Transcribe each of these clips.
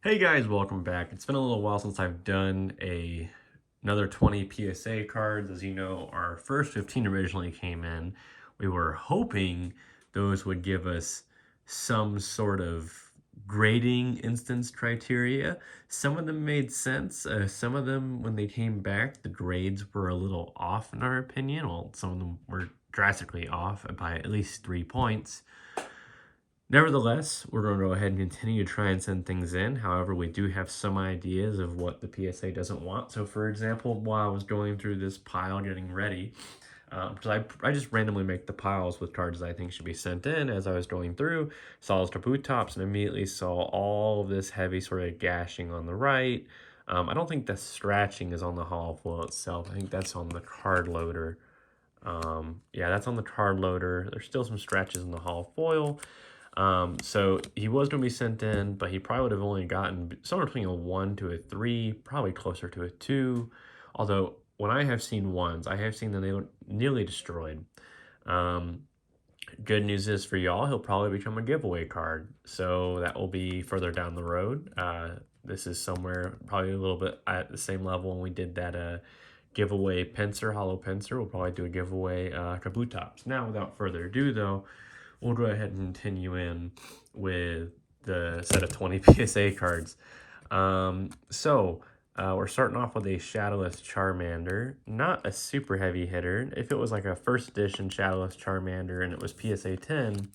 Hey guys, welcome back. It's been a little while since I've done another 20 PSA cards. As you know, our first 15 originally came in. We were hoping those would give us some sort of grading instance criteria. Some of them made sense. Some of them, when they came back, the grades were a little off in our opinion. Well, some of them were drastically off by at least 3 points. Nevertheless, we're going to go ahead and continue to try and send things in. However, we do have some ideas of what the PSA doesn't want. So, for example, while I was going through this pile getting ready, because I just randomly make the piles with cards that I think should be sent in. As I was going through, saw those boot tops and immediately saw all of this heavy sort of gashing on the right. I don't think the scratching is on the hollow foil itself. I think that's on the card loader. Yeah, that's on the card loader. There's still some scratches in the hollow foil. So he was going to be sent in, but he probably would have only gotten somewhere between a 1 to a 3, probably closer to a 2. Although, when I have seen ones, I have seen them they look nearly destroyed. Um, Good news is for y'all, he'll probably become a giveaway card. So that will be further down the road. This is somewhere probably a little bit at the same level when we did that giveaway pincer, hollow pincer. We'll probably do a giveaway kaboot tops. Now, without further ado, though, we'll go ahead and continue in with the set of 20 PSA cards. We're starting off with a Shadowless Charmander, not a super heavy hitter. If it was like a first edition Shadowless Charmander and it was PSA 10,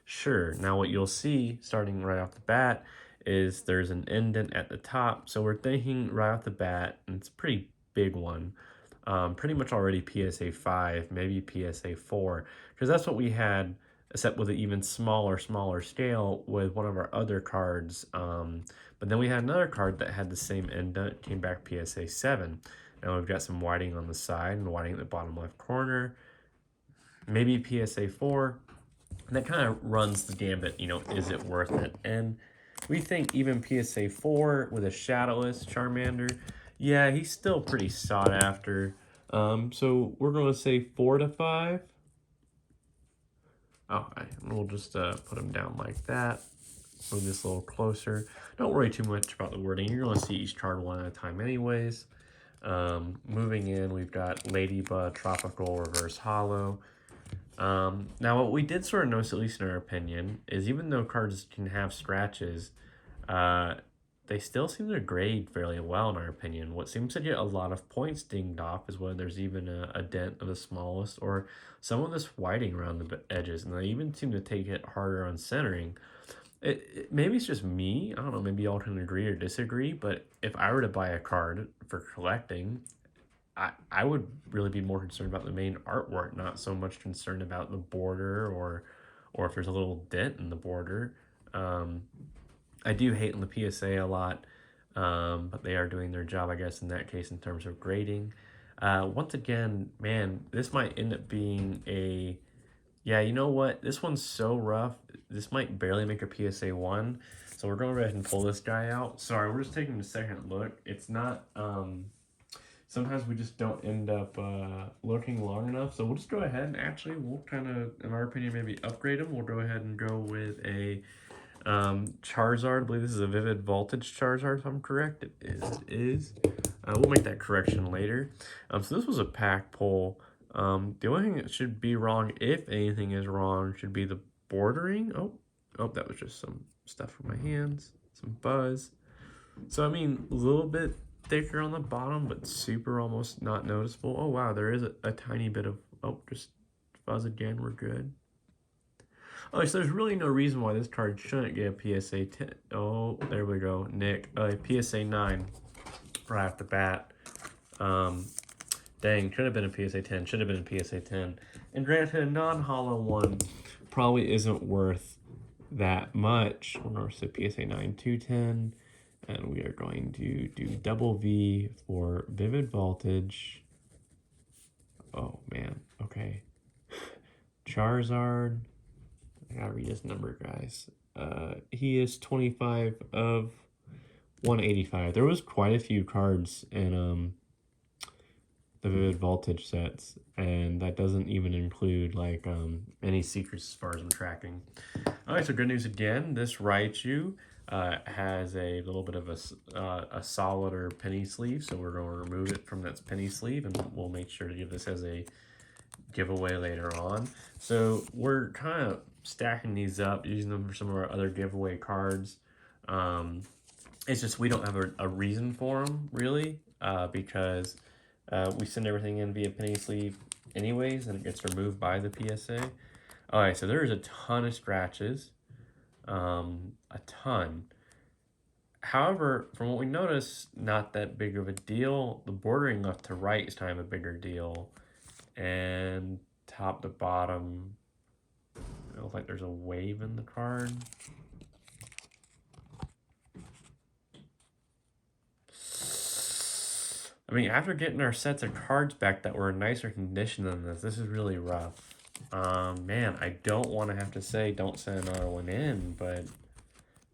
sure. Now what you'll see starting right off the bat is there's an indent at the top. So we're thinking right off the bat, and it's a pretty big one, pretty much already PSA 5, maybe PSA 4, because that's what we had, except with an even smaller scale with one of our other cards. But then we had another card that had the same indent, came back PSA 7. Now we've got some whiting on the side and whiting at the bottom left corner, maybe PSA 4. And that kind of runs the gambit, is it worth it? And we think even PSA 4 with a Shadowless Charmander, yeah, he's still pretty sought after. So we're going to say 4 to 5. Okay, we'll just put them down like that. Move this a little closer. Don't worry too much about the wording. You're going to see each card one at a time anyways. Moving in, we've got Ladybug, Tropical, Reverse Hollow. Now, what we did sort of notice, at least in our opinion, is even though cards can have scratches, they still seem to grade fairly well, in our opinion. What seems to get a lot of points dinged off is when there's even a dent of the smallest or some of this whiting around the edges, and they even seem to take it harder on centering. Maybe it's just me. I don't know. Maybe y'all can agree or disagree. But if I were to buy a card for collecting, I would really be more concerned about the main artwork, not so much concerned about the border or if there's a little dent in the border. I do hate on the PSA a lot, but they are doing their job, I guess, in that case in terms of grading. Once again, man, this might end up being a... Yeah, you know what? This one's so rough. This might barely make a PSA 1. So we're going to go ahead and pull this guy out. Sorry, we're just taking a second look. It's not... sometimes we just don't end up looking long enough. So we'll just go ahead and actually we'll kind of, in our opinion, maybe upgrade him. We'll go ahead and go with a Charizard. I believe this is a Vivid Voltage Charizard, if I'm correct. It is. We'll make that correction later. So this was a pack pull. The only thing that should be wrong, if anything is wrong, should be the bordering. Oh, that was just some stuff from my hands, some fuzz. So, I mean, a little bit thicker on the bottom, but super almost not noticeable. Oh, wow, there is a tiny bit of, just fuzz again, we're good. Oh, so there's really no reason why this card shouldn't get a PSA 10. Oh, there we go, Nick. PSA 9 right off the bat. Dang, could have been a PSA 10, should have been a PSA 10. And granted, a non-hollow one probably isn't worth that much. We're going to say PSA 9 210. And we are going to do double V for Vivid Voltage. Oh, man. Okay. Charizard. I gotta read his number, guys. He is 25 of 185. There was quite a few cards in the Vivid Voltage sets, and that doesn't even include any secrets as far as I'm tracking. All right, so good news again. This Raichu, has a little bit of a solider penny sleeve, so we're going to remove it from that penny sleeve, and we'll make sure to give this as a giveaway later on. So we're kind of stacking these up, using them for some of our other giveaway cards. It's just we don't have a reason for them, really, because we send everything in via penny sleeve anyways, and it gets removed by the PSA. Alright, so there's a ton of scratches. A ton. However, from what we notice, not that big of a deal. The bordering left to right is kind of a bigger deal. And top to bottom, it looks like there's a wave in the card. I mean, after getting our sets of cards back that were in nicer condition than this is really rough. Man, I don't want to have to say don't send another one in, but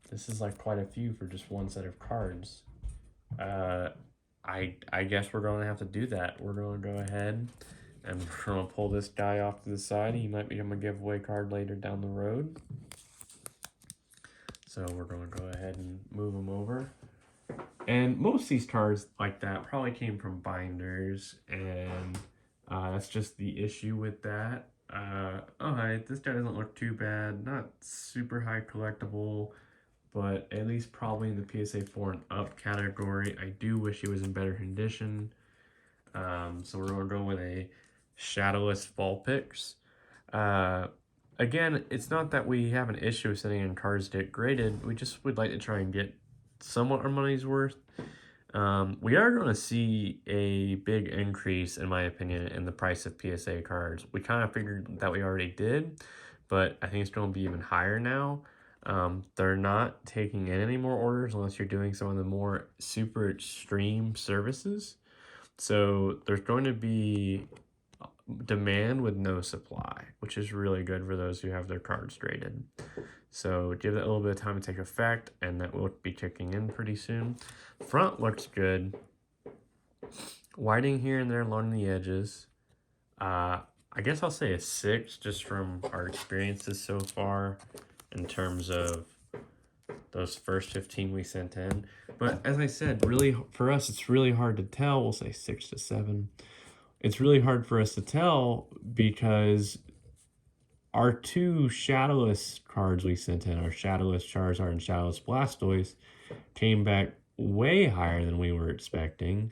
this is like quite a few for just one set of cards. I guess we're going to have to do that. We're going to go ahead and we're going to pull this guy off to the side. He might become a giveaway card later down the road. So we're going to go ahead and move him over. And most of these cards like that probably came from binders, and that's just the issue with that. Alright, this guy doesn't look too bad. Not super high collectible, but at least probably in the PSA 4 and up category. I do wish he was in better condition. So we're going to go with a Shadowless Vulpix. Again, it's not that we have an issue with sending in cards to get graded. We just would like to try and get somewhat our money's worth. We are going to see a big increase, in my opinion, in the price of PSA cards. We kind of figured that we already did, but I think it's going to be even higher now. They're not taking in any more orders unless you're doing some of the more super extreme services. So there's going to be demand with no supply, which is really good for those who have their cards graded. So give that a little bit of time to take effect, and that will be kicking in pretty soon. Front looks good. Whiting here and there along the edges. I guess I'll say a 6 just from our experiences so far in terms of those first 15 we sent in. But as I said, really for us, it's really hard to tell. We'll say 6 to 7. It's really hard for us to tell because our two Shadowless cards we sent in, our Shadowless Charizard and Shadowless Blastoise, came back way higher than we were expecting.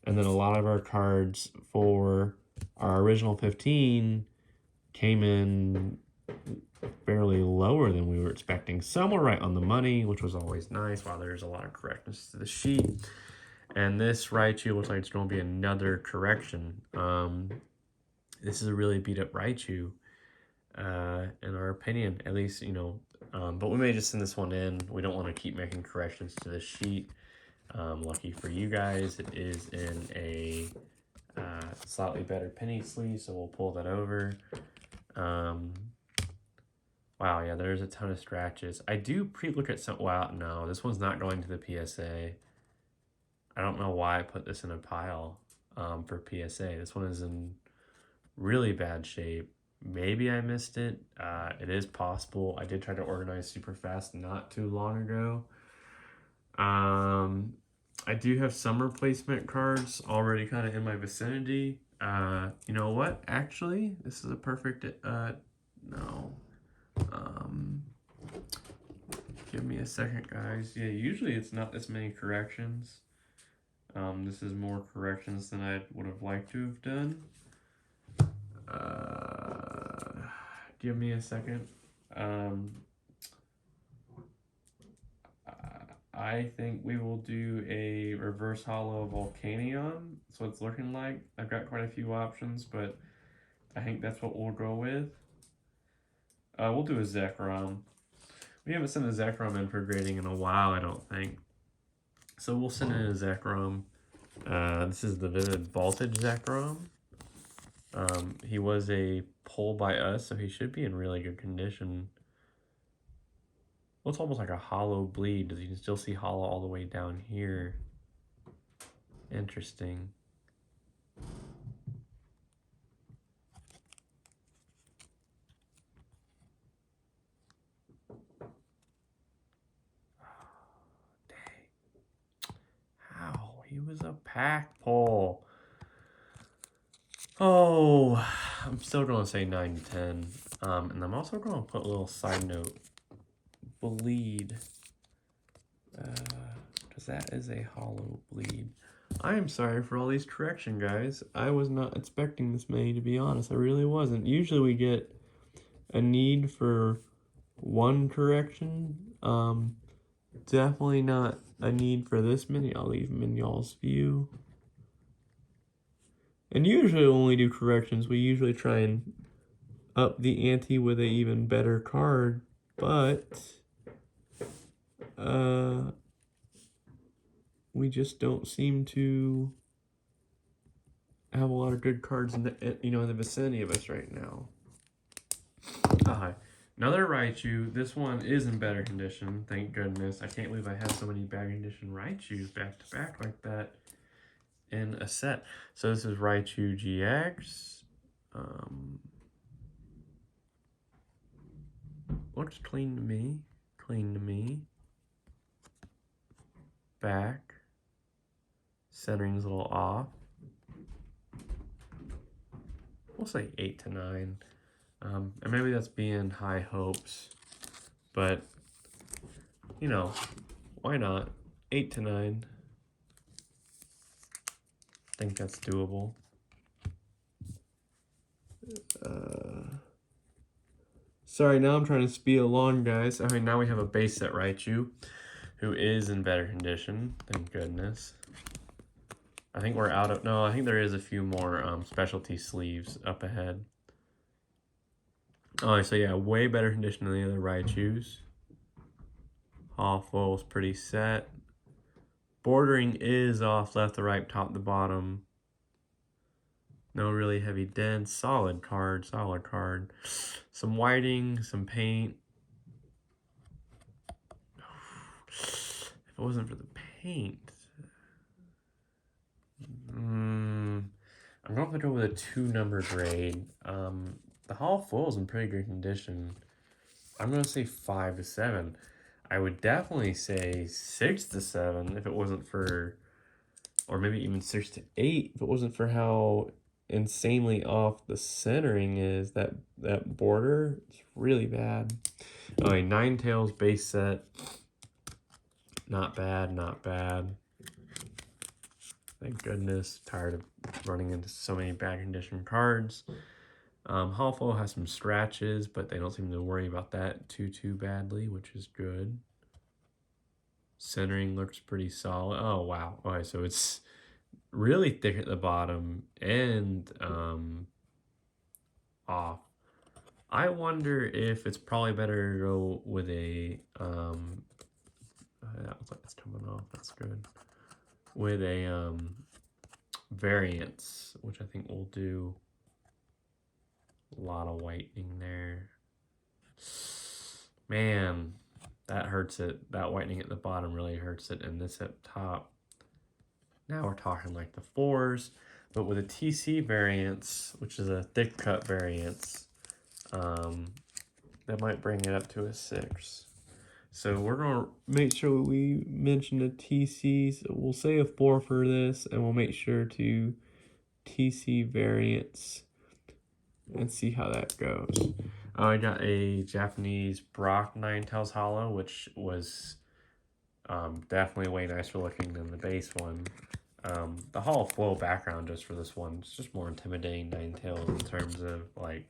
And then a lot of our cards for our original 15 came in fairly lower than we were expecting. Some were right on the money, which was always nice, while there's a lot of correctness to the sheet. And this Raichu looks like it's going to be another correction. This is a really beat up Raichu, in our opinion, at least, you know. But we may just send this one in. We don't want to keep making corrections to the sheet. Lucky for you guys, it is in a slightly better penny sleeve, so we'll pull that over. Wow, yeah, there's a ton of scratches. I do pre-look at some. Wow, no, this one's not going to the PSA. I don't know why I put this in a pile for PSA. This one is in really bad shape. Maybe I missed it. It is possible. I did try to organize super fast not too long ago. I do have some replacement cards already kind of in my vicinity. You know what? Actually, this is a perfect, no. Give me a second, guys. Yeah, usually it's not this many corrections. This is more corrections than I would have liked to have done. Give me a second. I think we will do a reverse hollow Volcanion. So it's looking like. I've got quite a few options, but I think that's what we'll go with. We'll do a Zekrom. We haven't sent a Zekrom in for grading in a while, I don't think. So we'll send in a Zekrom. This is the Vivid Voltage Zekrom. He was a pull by us, so he should be in really good condition. Well, it's almost like a hollow bleed. You can still see hollow all the way down here. Interesting. was a pack pull. Oh, I'm still going to say 9 to 10. And I'm also going to put a little side note. Bleed. Because that is a hollow bleed. I am sorry for all these correction, guys. I was not expecting this many, to be honest. I really wasn't. Usually we get a need for one correction. Definitely not a need for this many. I'll leave them in y'all's view. And usually when we do corrections, we usually try and up the ante with a even better card, but we just don't seem to have a lot of good cards in the in the vicinity of us right now. Another Raichu. This one is in better condition, thank goodness. I can't believe I have so many bad condition Raichus back to back like that in a set. So this is Raichu GX. Looks clean to me. Clean to me. Back. Centering's a little off. We'll say 8 to 9. And maybe that's being high hopes. But, why not? 8 to 9. I think that's doable. Sorry, now I'm trying to speed along, guys. Okay, now we have a base set Raichu, who is in better condition. Thank goodness. I think we're out of... No, I think there is a few more specialty sleeves up ahead. Oh, so yeah, way better condition than the other Raichus. All foil's pretty set. Bordering is off left to right, top to bottom. No really heavy dents. Solid card, solid card. Some whiting, some paint. If it wasn't for the paint... I'm going to go with a 2-number grade. The Hall Full is in pretty good condition. I'm going to say 5 to 7. I would definitely say 6 to 7 if it wasn't for, or maybe even 6 to 8 if it wasn't for how insanely off the centering is. That border is really bad. Okay, Ninetales base set. Not bad, not bad. Thank goodness. Tired of running into so many bad condition cards. Hallful has some scratches, but they don't seem to worry about that too badly, which is good. Centering looks pretty solid. Oh, wow. Okay, so it's really thick at the bottom and off. I wonder if it's probably better to go with a... that looks like it's coming off. That's good. With a variance, which I think will do a lot of whitening there. Man, that hurts it. That whitening at the bottom really hurts it, and this at top. Now we're talking like the 4s, but with a TC variance, which is a thick cut variance, that might bring it up to a 6. So we're going to make sure we mention a TC. So we'll say a 4 for this, and we'll make sure to TC variance and see how that goes. I got a Japanese Brock Ninetales Hollow, which was definitely way nicer looking than the base one. The Hall of Foil background just for this one is just more intimidating Ninetales in terms of like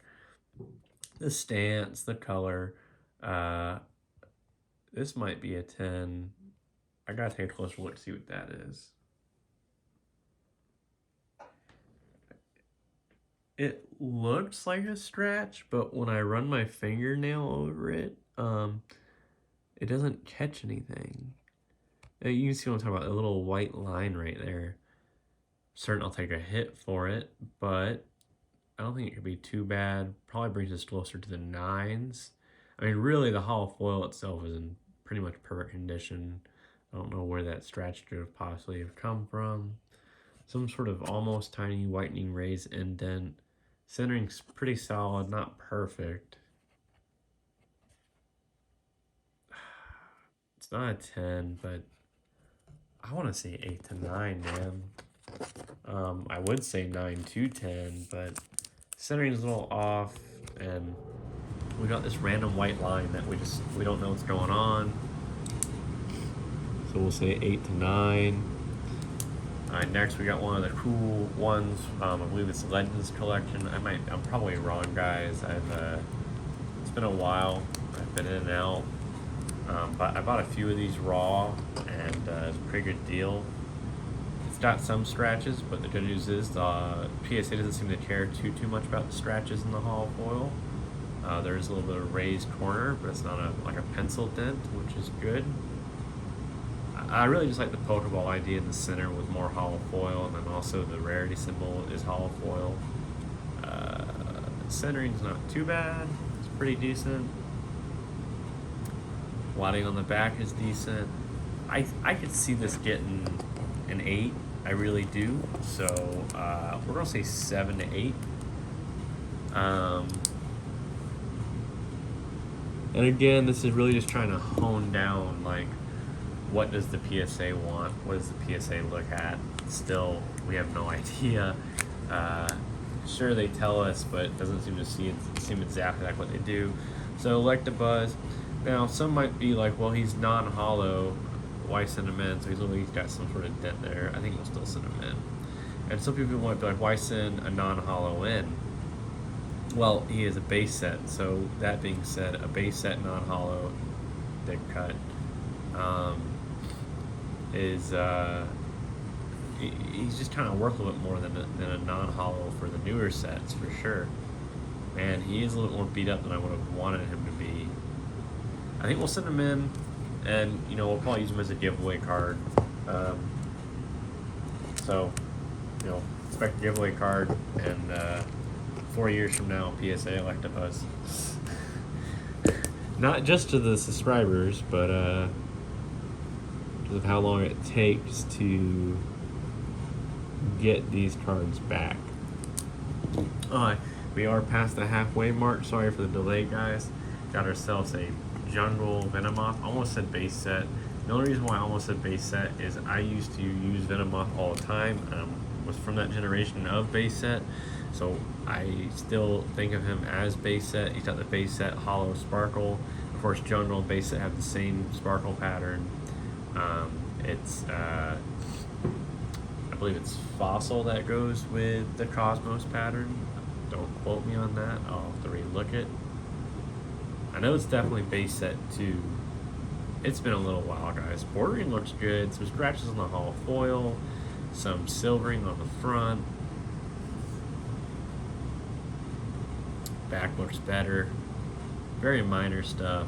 the stance, the color. This might be a 10. I gotta take a closer look to see what that is. It looks like a scratch, but when I run my fingernail over it, it doesn't catch anything. You can see what I'm talking about, a little white line right there. Certain I'll take a hit for it, but I don't think it could be too bad. Probably brings us closer to the 9s. I mean, really, the hollow foil itself is in pretty much perfect condition. I don't know where that scratch could have possibly have come from. Some sort of almost tiny whitening raise indent. Centering's pretty solid, not perfect. It's not a 10, but I want to say 8 to 9, man. I would say 9 to 10, but centering is a little off, and we got this random white line that we don't know what's going on. So we'll say 8 to 9. Alright, next we got one of the cool ones. I believe it's Legends Collection. I'm probably wrong, guys. It's been a while. I've been in and out. But I bought a few of these raw, and it's a pretty good deal. It's got some scratches, but the good news is the PSA doesn't seem to care too much about the scratches in the hollow foil. There is a little bit of raised corner, but it's not like a pencil dent, which is good. I really just like the Pokeball idea in the center with more hollow foil, and then also the rarity symbol is hollow foil. Centering's not too bad. It's pretty decent. Lighting on the back is decent. I could see this getting an 8. I really do. So we're gonna say 7 to 8. And again, this is really just trying to hone down, like, what does the PSA want? What does the PSA look at? Still, we have no idea. Sure, they tell us, but it doesn't seem to seem exactly like what they do. So, Electabuzz. Now, some might be like, well, he's non-hollow. Why send him in? So he's at least got some sort of dent there. I think we'll still send him in. And some people might be like, why send a non-hollow in? Well, he is a base set. So that being said, a base set non-hollow dead cut is he's just kind of worth a little bit more than a non-hollow for the newer sets, for sure. Man, he is a little more beat up than I would have wanted him to be. I think we'll send him in, and we'll probably use him as a giveaway card. So, expect a giveaway card, and 4 years from now, PSA Electabuzz. Not just to the subscribers, but because of how long it takes to get these cards back. We are past the halfway mark. Sorry for the delay, guys. Got ourselves a Jungle Venomoth. Almost said base set. The only reason why I almost said base set is I used to use Venomoth all the time. Was from that generation of base set, so I still think of him as base set. He's got the base set hollow sparkle. Of course, Jungle and base set have the same sparkle pattern. It's I believe it's Fossil that goes with the Cosmos pattern. Don't quote me on that. I'll have to relook it. I know it's definitely base set too. It's been a little while, guys. Bordering looks good. Some scratches on the hollow foil. Some silvering on the front. Back looks better. Very minor stuff.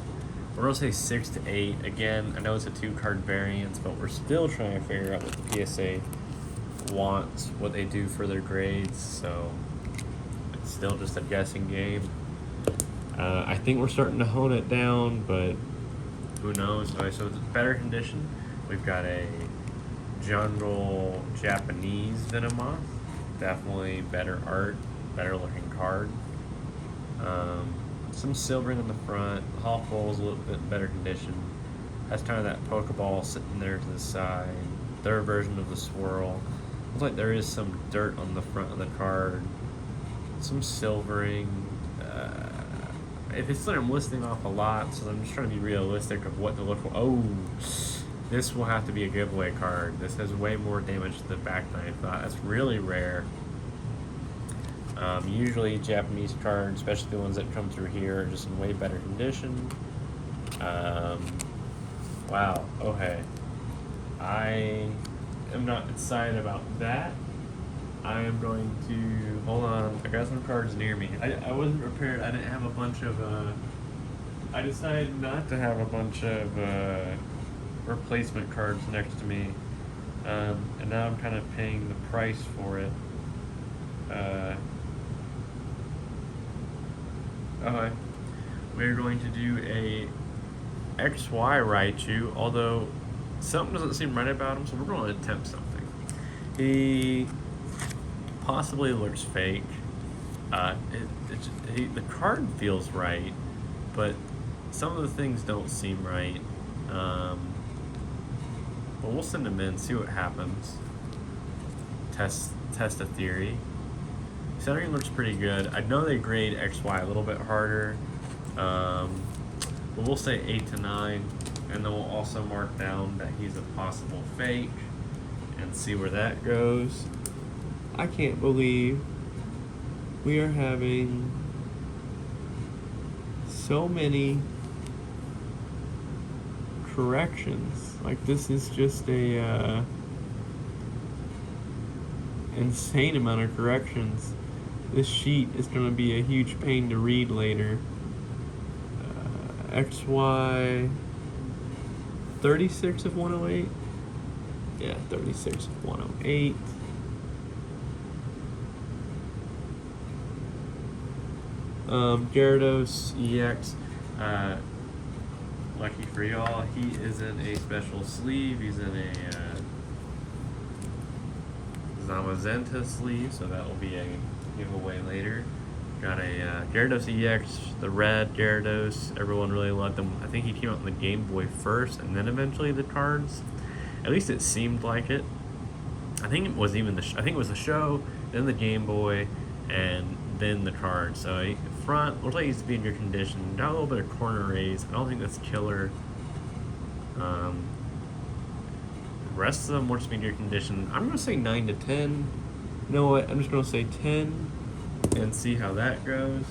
We're going to say 6 to 8. Again, I know it's a 2-card variance, but we're still trying to figure out what the PSA wants, what they do for their grades. So it's still just a guessing game. I think we're starting to hone it down, but who knows? Okay, so it's better condition. We've got a Jungle Japanese Venomoth. Definitely better art, better looking card. Some silvering on the front. Hollow foil is a little bit better condition. Has kind of that Pokeball sitting there to the side. Their version of the swirl. Looks like there is some dirt on the front of the card. Some silvering. If it's like I'm listing off a lot, so I'm just trying to be realistic of what to look for. Oh, this will have to be a giveaway card. This has way more damage to the back than I thought. That's really rare. Usually Japanese cards, especially the ones that come through here, are just in way better condition. Wow, okay. I am not excited about that. I am going to, hold on, I got some cards near me. I wasn't prepared. I didn't have a bunch of, I decided not to have a bunch of replacement cards next to me. And now I'm kind of paying the price for it. Okay. We're going to do a XY Raichu, although something doesn't seem right about him, so we're going to attempt something. He possibly looks fake. The card feels right, but some of the things don't seem right. But but we'll send them in, see what happens. Test a theory. Centering looks pretty good. I know they grade XY a little bit harder, but we'll say 8 to 9, and then we'll also mark down that he's a possible fake and see where that goes. I can't believe we are having so many corrections. Like, this is just a insane amount of corrections. This sheet is going to be a huge pain to read later. XY 36 of 108. Yeah, 36 of 108. Gyarados EX. Lucky for y'all, he is in a special sleeve. He's in a Zamazenta sleeve, so that will be a giveaway later. Got a Gyarados EX, the red Gyarados. Everyone really loved them. I think he came out in the Game Boy first, and then eventually the cards. At least it seemed like it. I think it was even I think it was the show, then the Game Boy, and then the cards. So front looks like he's in good condition. Got a little bit of corner raise. I don't think that's killer. The rest of them looks to be in good condition. I'm gonna say 9 to 10. You know what? I'm just gonna say 10 and see how that goes.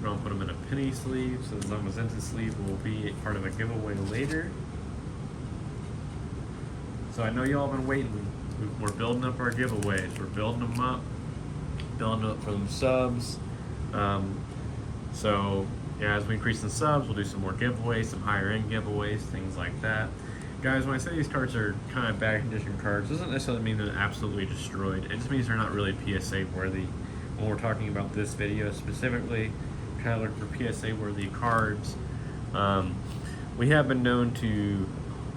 We're gonna put them in a penny sleeve, so the Zamazenta sleeve will be part of a giveaway later. So I know y'all been waiting. We're building up our giveaways. We're building them up for them subs. So yeah, as we increase the subs, we'll do some more giveaways, some higher end giveaways, things like that. Guys, when I say these cards are kind of bad condition cards, doesn't necessarily mean they're absolutely destroyed. It just means they're not really PSA worthy. When we're talking about this video specifically, kind of look for PSA worthy cards. We have been known to,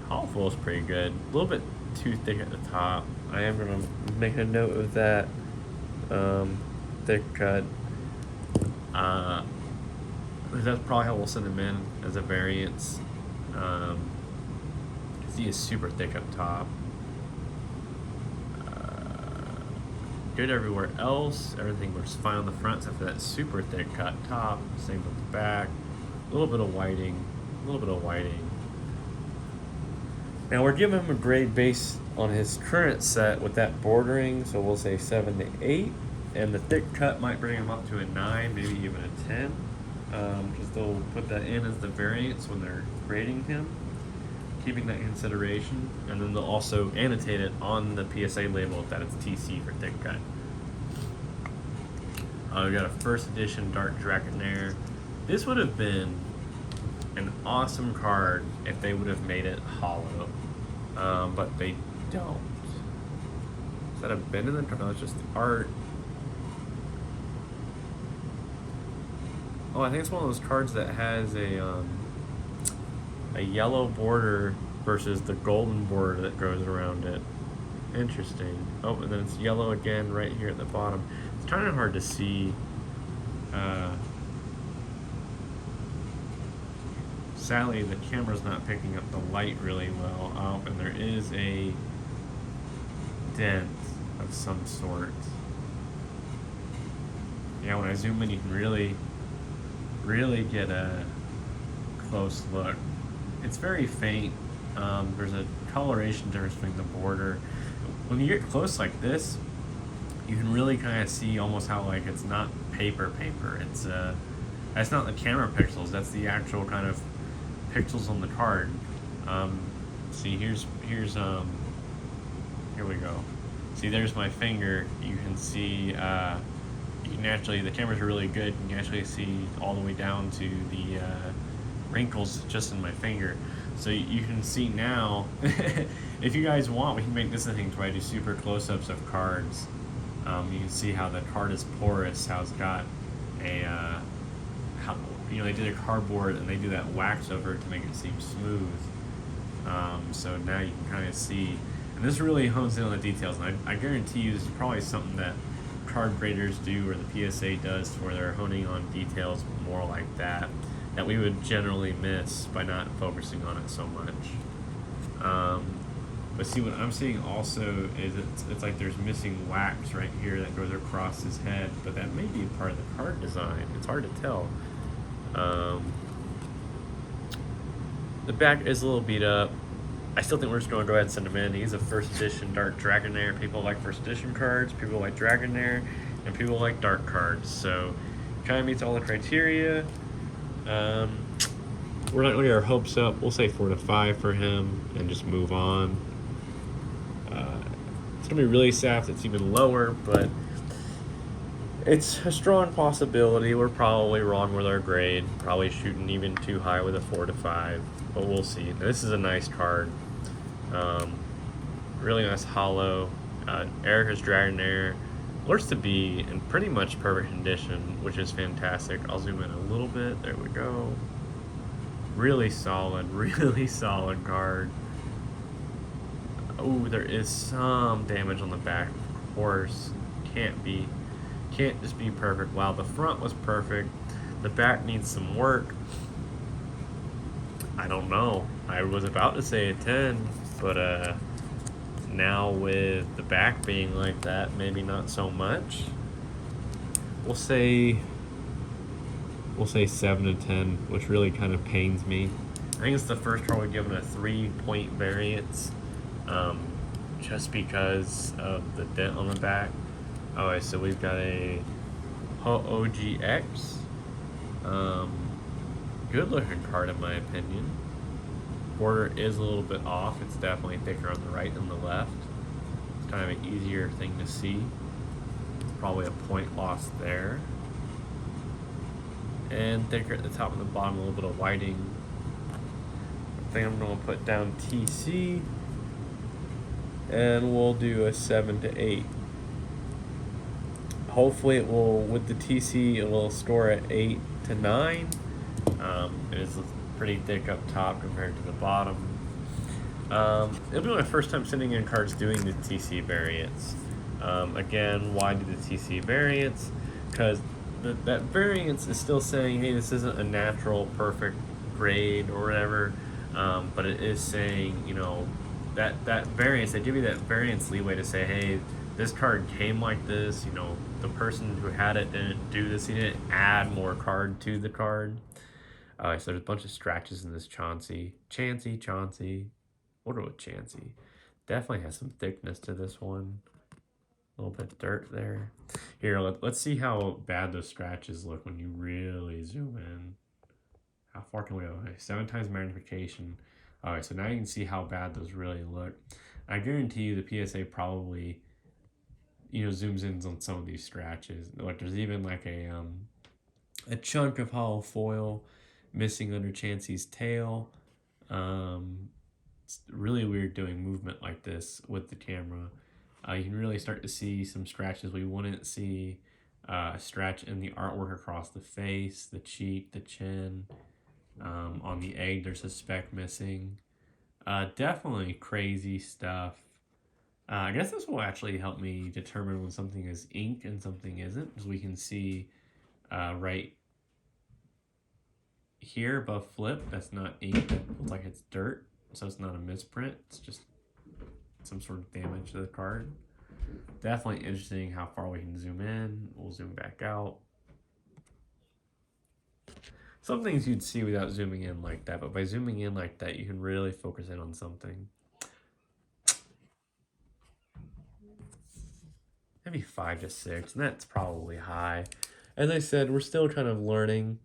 Hollow Foil is pretty good. A little bit too thick at the top. I am going to make a note of that. Thick cut. That's probably how we'll send them in as a variance. He is super thick up top. Good everywhere else. Everything looks fine on the front except for that super thick cut top. Same with the back. A little bit of whiting. Now we're giving him a grade based on his current set with that bordering, so we'll say 7 to 8. And the thick cut might bring him up to a 9, maybe even a 10. Because they'll put that in as the variance when they're grading him, keeping that in consideration, and then they'll also annotate it on the PSA label that it's TC for thick cut. We got a first edition Dark Dragonair. This would have been an awesome card if they would have made it hollow, but they don't. Is that a bend in the card? No, it's just the art. Oh, I think it's one of those cards that has a yellow border versus the golden border that goes around it. Interesting. Oh, and then it's yellow again right here at the bottom. It's kind of hard to see. Sadly, the camera's not picking up the light really well. Oh, and there is a dent of some sort. Yeah, when I zoom in, you can really get a close look. It's very faint. There's a coloration difference between the border. When you get close like this, you can really kind of see almost how like it's not paper. It's that's not the camera pixels. That's the actual kind of pixels on the card. See, here's here we go. See, there's my finger. You can see. You can actually, the cameras are really good. You can actually see all the way down to the wrinkles just in my finger. So you can see now, if you guys want, we can make this a thing where I do super close-ups of cards. You can see how the card is porous, how it's got a, how, you know, they did a cardboard and they do that wax over it to make it seem smooth. So now you can kind of see, and this really hones in on the details, and I guarantee you this is probably something that card graders do, or the PSA does, where they're honing on details more like that we would generally miss by not focusing on it so much. But see, what I'm seeing also is it's like there's missing wax right here that goes across his head, but that may be a part of the card design. It's hard to tell. The back is a little beat up. I still think we're just going to go ahead and send him in. He's a first edition Dark Dragonair. People like first edition cards, people like Dragonair, and people like dark cards. So, kind of meets all the criteria. We're not going to get our hopes up. We'll say 4 to 5 for him and just move on. It's going to be really sad if it's even lower, but it's a strong possibility. We're probably wrong with our grade. Probably shooting even too high with a 4 to 5, but we'll see. Now, this is a nice card. Really nice hollow. Erica's Dragonair looks to be in pretty much perfect condition, which is fantastic. I'll zoom in a little bit. There we go. Really solid card. Oh, there is some damage on the back, of course. Can't just be perfect. Wow, the front was perfect. The back needs some work. I don't know. I was about to say a 10, but now with the back being like that, maybe not so much. We'll say 7 to 10, which really kind of pains me. I think it's the first card we've given a 3-point variance, just because of the dent on the back. Alright, so we've got a OGX. Good looking card in my opinion. Border is a little bit off. It's definitely thicker on the right than the left. It's kind of an easier thing to see. Probably a point loss there. And thicker at the top and the bottom, a little bit of whiting. I think I'm going to put down TC. And we'll do a 7 to 8. Hopefully it will, with the TC, it will score at 8 to 9. It is pretty thick up top compared to the bottom. It'll be my first time sending in cards doing the TC variants. Again, why do the TC variants? Because that variance is still saying, hey, this isn't a natural perfect grade or whatever, but it is saying, you know, that variance, they give you that variance leeway to say, hey, this card came like this, you know, the person who had it didn't do this, he didn't add more card to the card. So there's a bunch of scratches in this Chauncey. We'll go with Chansey. Definitely has some thickness to this one. A little bit of dirt there. Here, let's see how bad those scratches look when you really zoom in. How far can we go? Okay, 7 times magnification. Alright, so now you can see how bad those really look. I guarantee you the PSA probably, you know, zooms in on some of these scratches. Like there's even like a chunk of hollow foil missing under Chansey's tail. It's really weird doing movement like this with the camera. You can really start to see some scratches we wouldn't see. A scratch in the artwork across the face, the cheek, the chin. On the egg, there's a speck missing. Definitely crazy stuff. I guess this will actually help me determine when something is ink and something isn't, because we can see right here above flip, that's not ink, that looks like it's dirt, so it's not a misprint, it's just some sort of damage to the card. Definitely interesting how far we can zoom in. We'll zoom back out. Some things you'd see without zooming in like that, but by zooming in like that, you can really focus in on something. Maybe 5 to 6, and that's probably high. As I said, we're still kind of learning.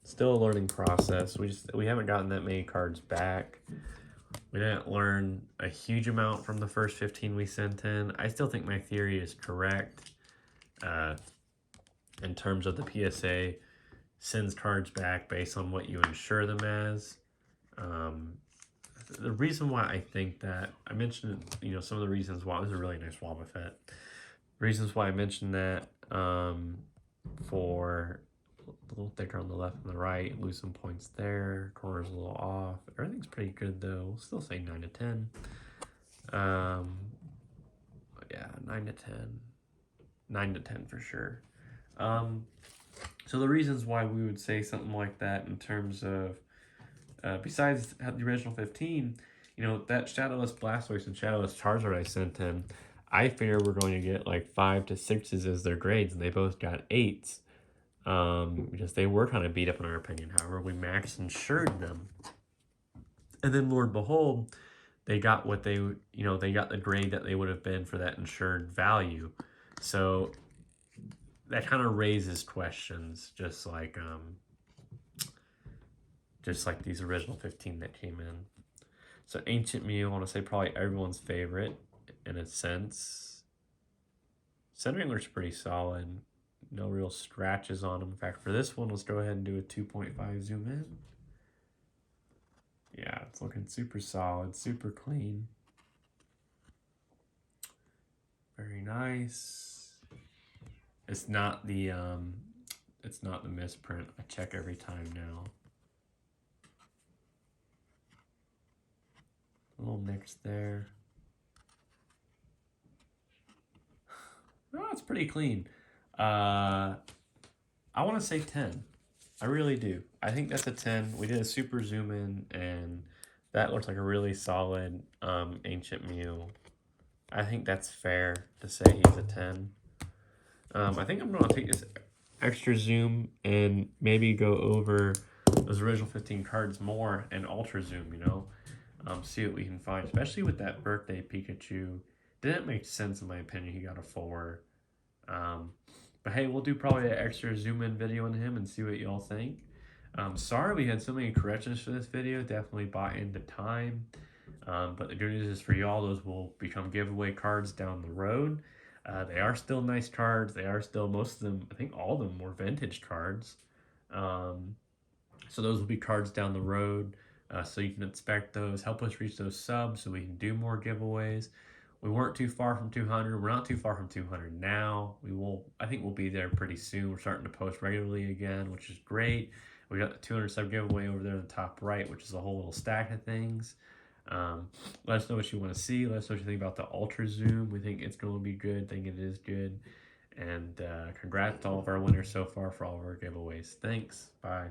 Still a learning process. We haven't gotten that many cards back. We didn't learn a huge amount from the first 15 we sent in. I still think my theory is correct. In terms of the PSA sends cards back based on what you insure them as. The reason why I think that, I mentioned, you know, some of the reasons why, this is a really nice Wobbuffet. Reasons why I mentioned that, for a little thicker on the left and the right, lose some points there, corner's a little off. Everything's pretty good though. We'll still say 9 to 10. Yeah, 9 to 10. 9 to 10 for sure. So the reasons why we would say something like that in terms of, besides the original 15, You know, that Shadowless Blastoise and Shadowless Charizard I sent him, I figure we're going to get like 5 to 6s as their grades, and they both got 8s. Because they were kind of beat up in our opinion. However, we max insured them. And then, Lord behold, they got what they, they got the grade that they would have been for that insured value. So that kind of raises questions, just like these original 15 that came in. So Ancient Mew, I want to say probably everyone's favorite in a sense. Centering looks pretty solid. No real scratches on them. In fact, for this one, let's go ahead and do a 2.5 zoom in. Yeah, it's looking super solid, super clean. Very nice. It's not the misprint. I check every time now. A little mix there. Oh, it's pretty clean. I want to say 10. I really do. I think that's a 10. We did a super zoom in, and that looks like a really solid Ancient Mew. I think that's fair to say he's a 10. I think I'm going to take this extra zoom and maybe go over those original 15 cards more and ultra zoom, see what we can find, especially with that birthday Pikachu. Didn't make sense in my opinion. He got a 4. But hey, we'll do probably an extra zoom in video on him and see what y'all think. Sorry we had so many corrections for this video. Definitely bought into time. But the good news is for y'all, those will become giveaway cards down the road. They are still nice cards. They are still, most of them, I think all of them were vintage cards. So those will be cards down the road. So you can expect those. Help us reach those subs so we can do more giveaways. We weren't too far from 200. We're not too far from 200 now. I think we'll be there pretty soon. We're starting to post regularly again, which is great. We got the 200 sub giveaway over there in the top right, which is a whole little stack of things. Let us know what you want to see. Let us know what you think about the Ultra Zoom. We think it's going to be good. I think it is good. And congrats to all of our winners so far for all of our giveaways. Thanks. Bye.